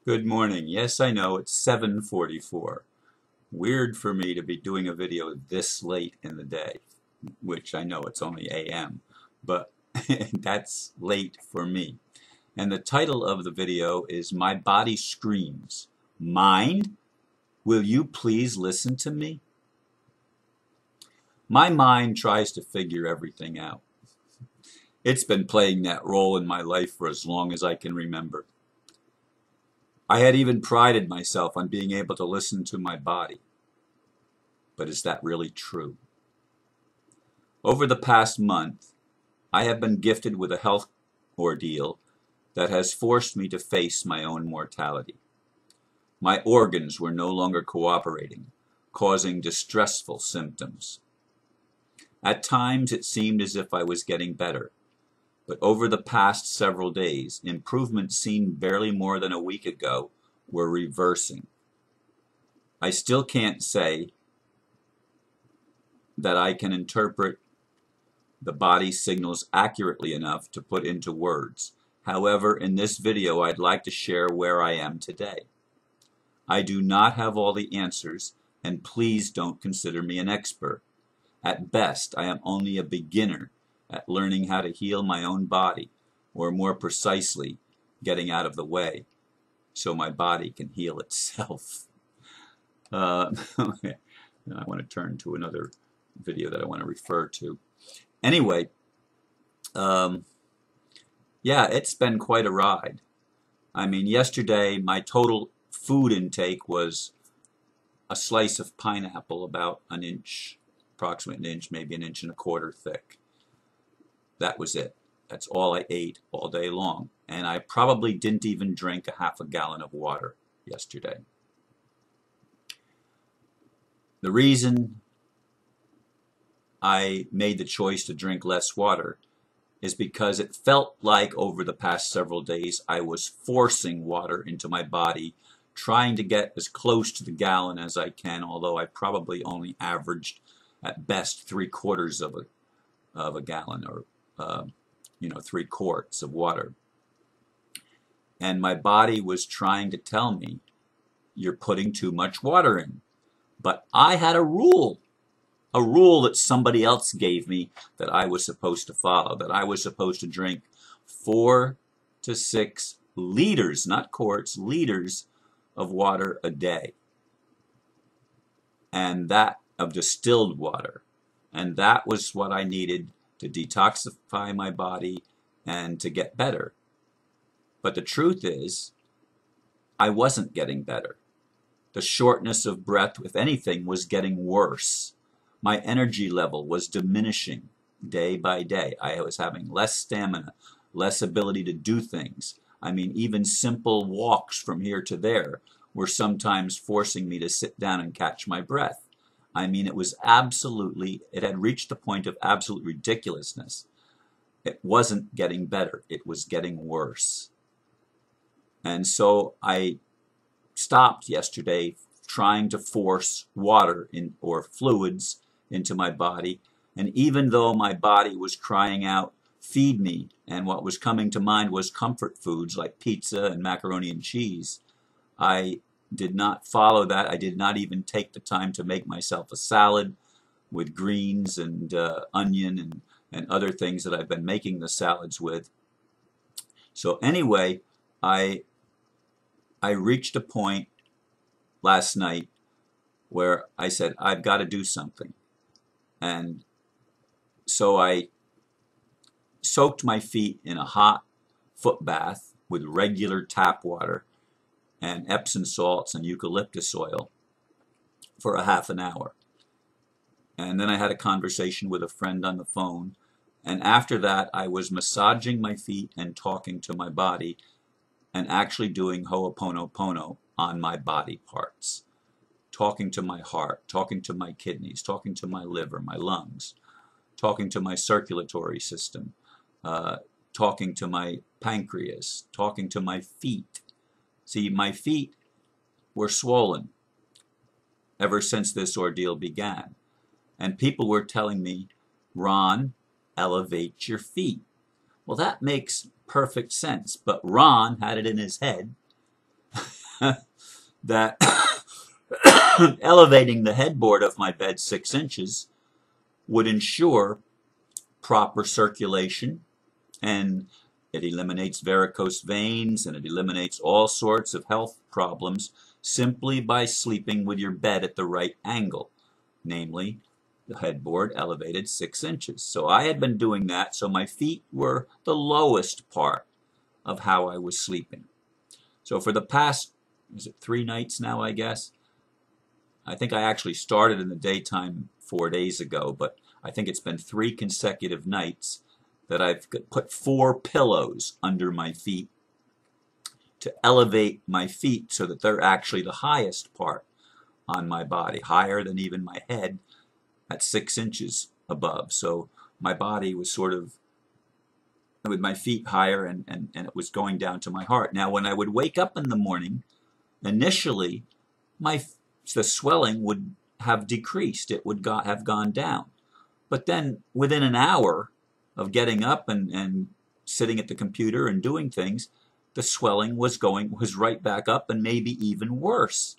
Good morning. Yes, I know it's 7:44. Weird for me to be doing a video this late in the day, which I know it's only AM, but that's late for me. And the title of the video is My Body Screams. Mind? Will you please listen to me? My mind tries to figure everything out. It's been playing that role in my life for as long as I can remember. I had even prided myself on being able to listen to my body. But is that really true? Over the past month, I have been gifted with a health ordeal that has forced me to face my own mortality. My organs were no longer cooperating, causing distressful symptoms. At times it seemed as if I was getting better, but over the past several days, improvements seen barely more than a week ago were reversing. I still can't say that I can interpret the body signals accurately enough to put into words. However, in this video, I'd like to share where I am today. I do not have all the answers, and please don't consider me an expert. At best, I am only a beginner at learning how to heal my own body, or more precisely, getting out of the way so my body can heal itself. I want to turn to another video that I want to refer to. Anyway, yeah, it's been quite a ride. I mean, yesterday my total food intake was a slice of pineapple about an inch, approximately an inch, maybe an inch and a quarter thick. That was it. That's all I ate all day long. And I probably didn't even drink a half a gallon of water yesterday. The reason I made the choice to drink less water is because it felt like over the past several days I was forcing water into my body, trying to get as close to the gallon as I can, although I probably only averaged at best 3/4 of a gallon, or 3 quarts of water. And my body was trying to tell me, you're putting too much water in. But I had a rule that somebody else gave me that I was supposed to follow, that I was supposed to drink 4 to 6 liters, not quarts, liters of water a day. And that of distilled water. And that was what I needed to detoxify my body and to get better. But the truth is, I wasn't getting better. The shortness of breath, if anything, was getting worse. My energy level was diminishing day by day. I was having less stamina, less ability to do things. I mean, even simple walks from here to there were sometimes forcing me to sit down and catch my breath. I mean, it had reached the point of absolute ridiculousness. It wasn't getting better. It was getting worse. And so I stopped yesterday trying to force water or fluids into my body. And even though my body was crying out, feed me, and what was coming to mind was comfort foods like pizza and macaroni and cheese, I did not follow that. I did not even take the time to make myself a salad with greens and onion and other things that I've been making the salads with. So anyway, I reached a point last night where I said, I've got to do something. And so I soaked my feet in a hot foot bath with regular tap water and Epsom salts and eucalyptus oil for a half an hour. And then I had a conversation with a friend on the phone. And after that, I was massaging my feet and talking to my body and actually doing ho'oponopono on my body parts. Talking to my heart, talking to my kidneys, talking to my liver, my lungs, talking to my circulatory system, talking to my pancreas, talking to my feet. See, my feet were swollen ever since this ordeal began. And people were telling me, Ron, elevate your feet. Well, that makes perfect sense. But Ron had it in his head that elevating the headboard of my bed 6 inches would ensure proper circulation, and it eliminates varicose veins, and it eliminates all sorts of health problems simply by sleeping with your bed at the right angle, namely the headboard elevated 6 inches. So I had been doing that, so my feet were the lowest part of how I was sleeping. So for the past, is it 3 nights now, I guess? I think I actually started in the daytime 4 days ago, but I think it's been 3 consecutive nights that I've put 4 pillows under my feet to elevate my feet so that they're actually the highest part on my body, higher than even my head at 6 inches above. So my body was sort of with my feet higher, and it was going down to my heart. Now when I would wake up in the morning, initially the swelling would have decreased. It would have gone down. But then within an hour of getting up and sitting at the computer and doing things, the swelling was right back up, and maybe even worse.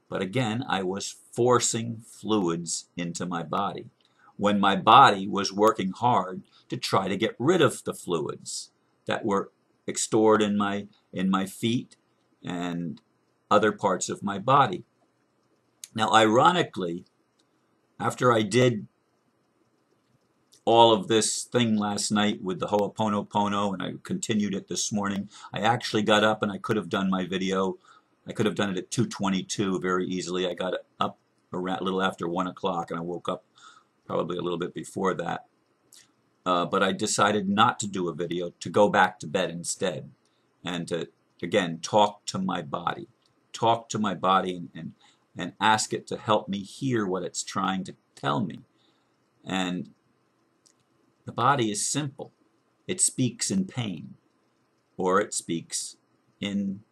But again, I was forcing fluids into my body when my body was working hard to try to get rid of the fluids that were stored in my feet and other parts of my body. Now, ironically, after I did all of this thing last night with the Ho'oponopono, and I continued it this morning, I actually got up and I could have done my video. I could have done it at 2:22 very easily. I got up around a little after 1 o'clock, and I woke up probably a little bit before that. But I decided not to do a video, to go back to bed instead, and to, again, talk to my body. Talk to my body and ask it to help me hear what it's trying to tell me. And the body is simple. It speaks in pain, or it speaks in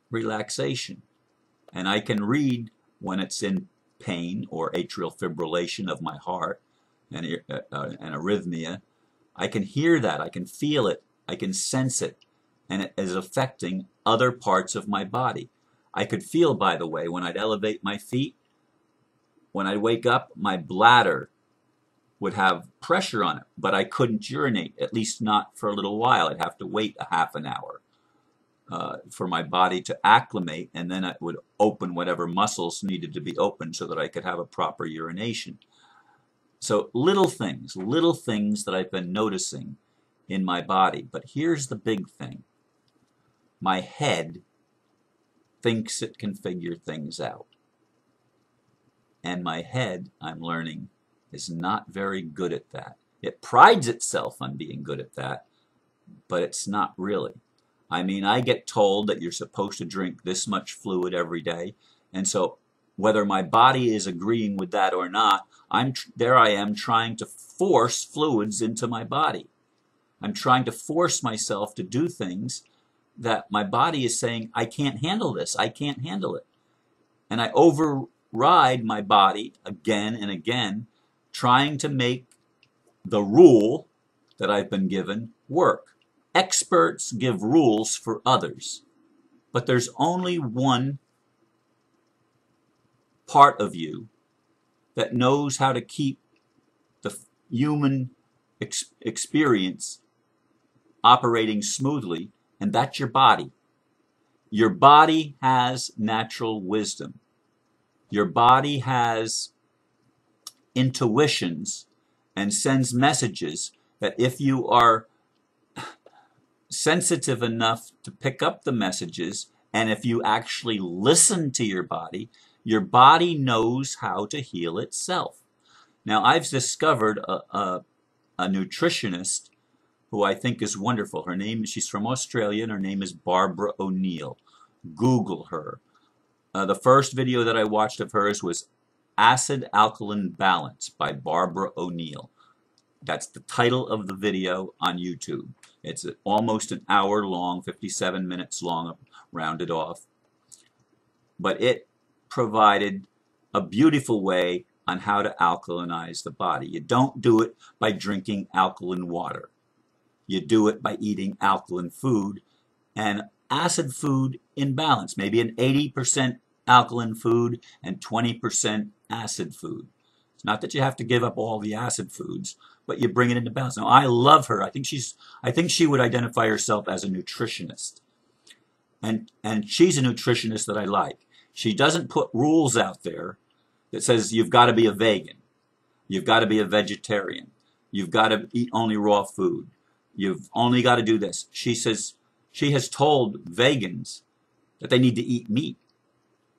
relaxation. And I can read when it's in pain or atrial fibrillation of my heart and arrhythmia. I can hear that. I can feel it. I can sense it. And it is affecting other parts of my body. I could feel, by the way, when I'd elevate my feet, when I'd wake up, my bladder would have pressure on it, but I couldn't urinate, at least not for a little while. I'd have to wait a half an hour for my body to acclimate, and then I would open whatever muscles needed to be opened so that I could have a proper urination. So little things that I've been noticing in my body. But here's the big thing. My head thinks it can figure things out. And my head, I'm learning, is not very good at that. It prides itself on being good at that, but it's not really. I mean, I get told that you're supposed to drink this much fluid every day, and so whether my body is agreeing with that or not, there I am trying to force fluids into my body. I'm trying to force myself to do things that my body is saying, I can't handle this, I can't handle it. And I override my body again and again, trying to make the rule that I've been given work. Experts give rules for others, but there's only one part of you that knows how to keep the human experience operating smoothly, and that's your body. Your body has natural wisdom. Your body has intuitions and sends messages that if you are sensitive enough to pick up the messages, and if you actually listen to your body knows how to heal itself. Now, I've discovered a nutritionist who I think is wonderful. She's from Australia, and her name is Barbara O'Neill. Google her. The first video that I watched of hers was Acid-Alkaline Balance by Barbara O'Neill. That's the title of the video on YouTube. It's almost an hour long, 57 minutes long, rounded off. But it provided a beautiful way on how to alkalinize the body. You don't do it by drinking alkaline water. You do it by eating alkaline food and acid food in balance, maybe an 80% alkaline food and 20% acid food. It's not that you have to give up all the acid foods, but you bring it into balance. Now, I love her. I think she would identify herself as a nutritionist. And she's a nutritionist that I like. She doesn't put rules out there that says you've got to be a vegan, you've got to be a vegetarian, you've got to eat only raw food, you've only got to do this. She says she has told vegans that they need to eat meat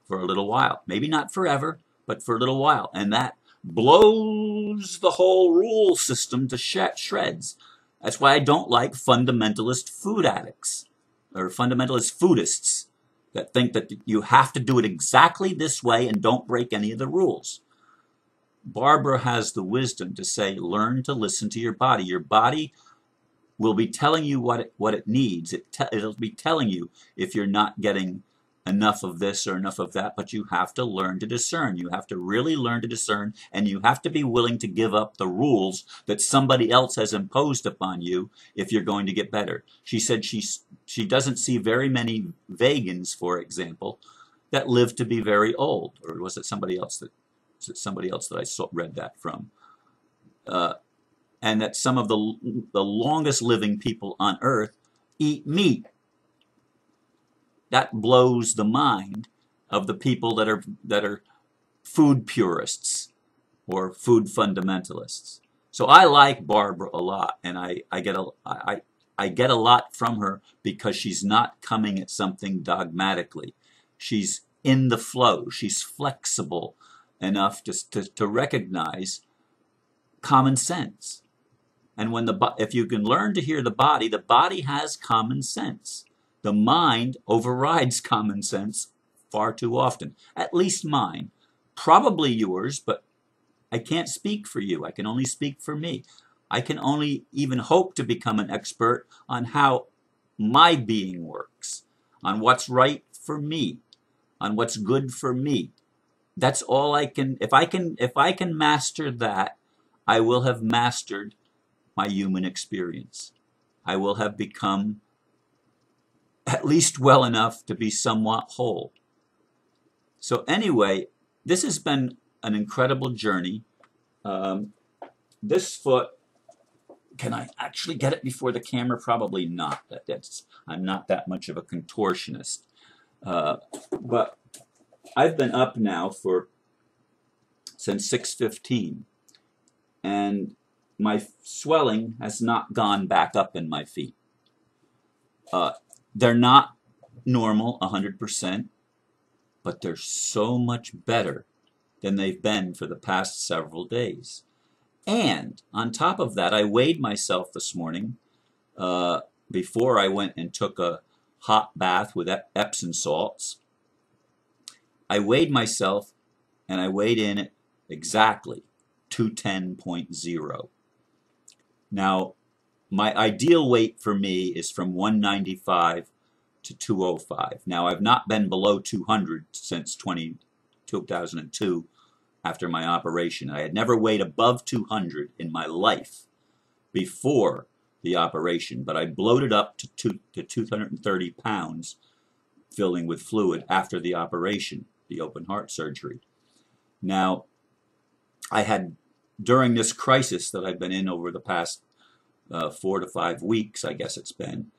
for a little while. Maybe not forever, but for a little while. And that blows the whole rule system to shreds. That's why I don't like fundamentalist food addicts or fundamentalist foodists that think that you have to do it exactly this way and don't break any of the rules. Barbara has the wisdom to say, learn to listen to your body. Your body will be telling you what it needs. It'll be telling you if you're not getting enough of this or enough of that, but you have to learn to discern. You have to really learn to discern, and you have to be willing to give up the rules that somebody else has imposed upon you if you're going to get better. She said she doesn't see very many vegans, for example, that live to be very old. Or was it somebody else that I read that from? And that some of the longest living people on earth eat meat. That blows the mind of the people that are food purists or food fundamentalists. So I like Barbara a lot, and I get a lot from her because she's not coming at something dogmatically. She's in the flow. She's flexible enough to recognize common sense. And if you can learn to hear the body has common sense. The mind overrides common sense far too often. At least mine. Probably yours, but I can't speak for you. I can only speak for me. I can only even hope to become an expert on how my being works, on what's right for me, on what's good for me. That's all I can. If I can master that, I will have mastered my human experience. I will have become at least well enough to be somewhat whole. So anyway, this has been an incredible journey. This foot, can I actually get it before the camera? Probably not. I'm not that much of a contortionist. But I've been up now since 6:15, and my swelling has not gone back up in my feet. They're not normal 100%, but they're so much better than they've been for the past several days. And on top of that, I weighed myself this morning before I went and took a hot bath with Epsom salts. I weighed myself, and I weighed in at exactly 210.0. Now, my ideal weight for me is from 195 to 205. Now, I've not been below 200 since 2002 after my operation. I had never weighed above 200 in my life before the operation, but I bloated up to 230 pounds filling with fluid after the operation, the open heart surgery. Now, I had, during this crisis that I've been in over the past 4 to 5 weeks, I guess it's been,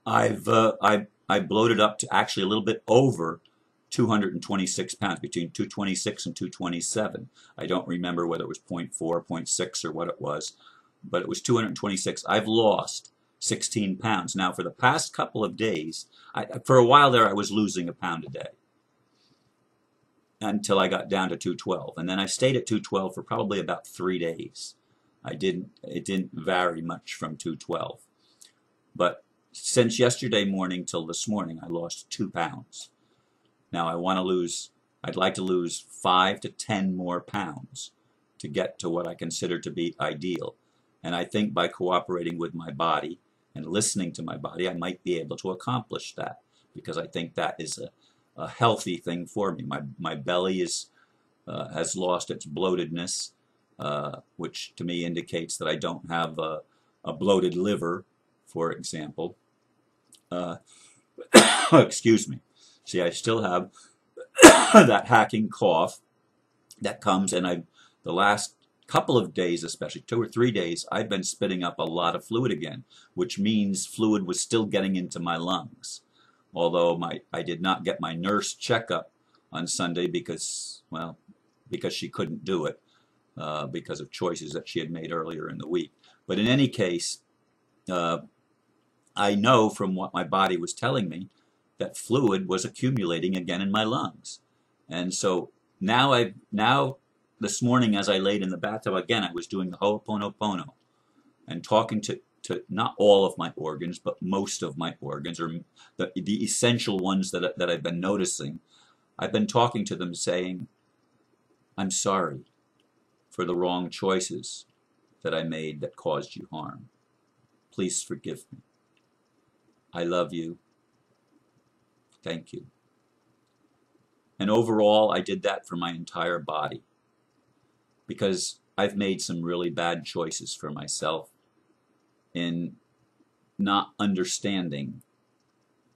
I bloated up to actually a little bit over 226 pounds, between 226 and 227. I don't remember whether it was 0.4, 0.6, or what it was, but it was 226. I've lost 16 pounds. Now, for the past couple of days, for a while there, I was losing a pound a day until I got down to 212. And then I stayed at 212 for probably about 3 days. It didn't vary much from 212. But since yesterday morning till this morning, I lost 2 pounds. Now I'd like to lose 5 to 10 more pounds to get to what I consider to be ideal. And I think by cooperating with my body and listening to my body, I might be able to accomplish that, because I think that is a healthy thing for me. My belly has lost its bloatedness, which to me indicates that I don't have a bloated liver for example, excuse me. See, I still have that hacking cough that comes, and the last couple of days, especially 2 or 3 days, I've been spitting up a lot of fluid again, which means fluid was still getting into my lungs. Although I did not get my nurse checkup on Sunday because, well, because she couldn't do it because of choices that she had made earlier in the week. But in any case, I know from what my body was telling me that fluid was accumulating again in my lungs. And so now this morning as I laid in the bathtub again, I was doing the Ho'oponopono and talking to not all of my organs, but most of my organs, or the essential ones that I've been noticing. I've been talking to them saying, I'm sorry for the wrong choices that I made that caused you harm. Please forgive me. I love you. Thank you. And overall, I did that for my entire body because I've made some really bad choices for myself in not understanding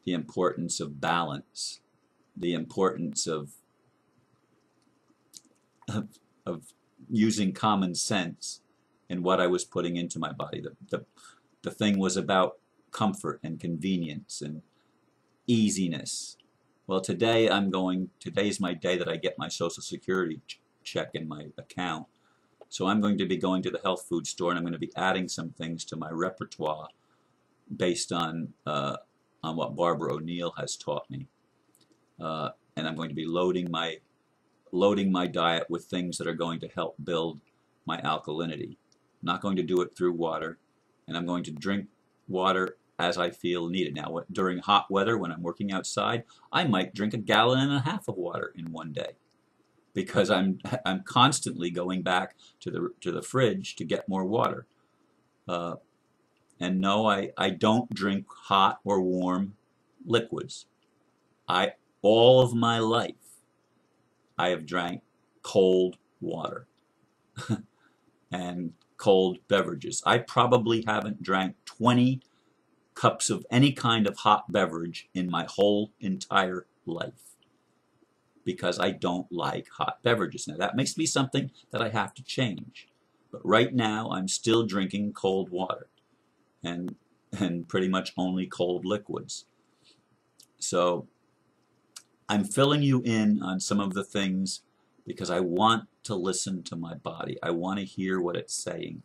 the importance of balance, the importance of using common sense in what I was putting into my body. The thing was about comfort and convenience and easiness. Well, today's my day that I get my Social Security check in my account. So I'm going to be going to the health food store, and I'm going to be adding some things to my repertoire based on what Barbara O'Neill has taught me. And I'm going to be loading my diet with things that are going to help build my alkalinity. I'm not going to do it through water, and I'm going to drink water as I feel needed. Now, during hot weather, when I'm working outside, I might drink 1.5 gallons of water in one day, because I'm constantly going back to the fridge to get more water. And no, I don't drink hot or warm liquids. All of my life, I have drank cold water and cold beverages. I probably haven't drank 20 cups of any kind of hot beverage in my whole entire life because I don't like hot beverages. Now that makes me something that I have to change. But right now I'm still drinking cold water and pretty much only cold liquids. So I'm filling you in on some of the things because I want to listen to my body. I want to hear what it's saying.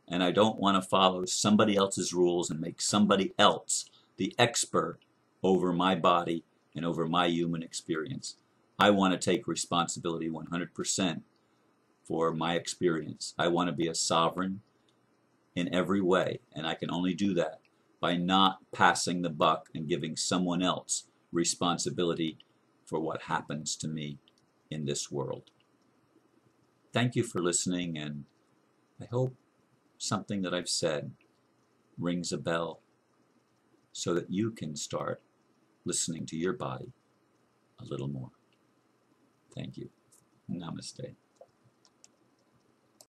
And I don't want to follow somebody else's rules and make somebody else the expert over my body and over my human experience. I want to take responsibility 100% for my experience. I want to be a sovereign in every way, and I can only do that by not passing the buck and giving someone else responsibility for what happens to me in this world. Thank you for listening, and I hope something that I've said rings a bell so that you can start listening to your body a little more. Thank you. Namaste.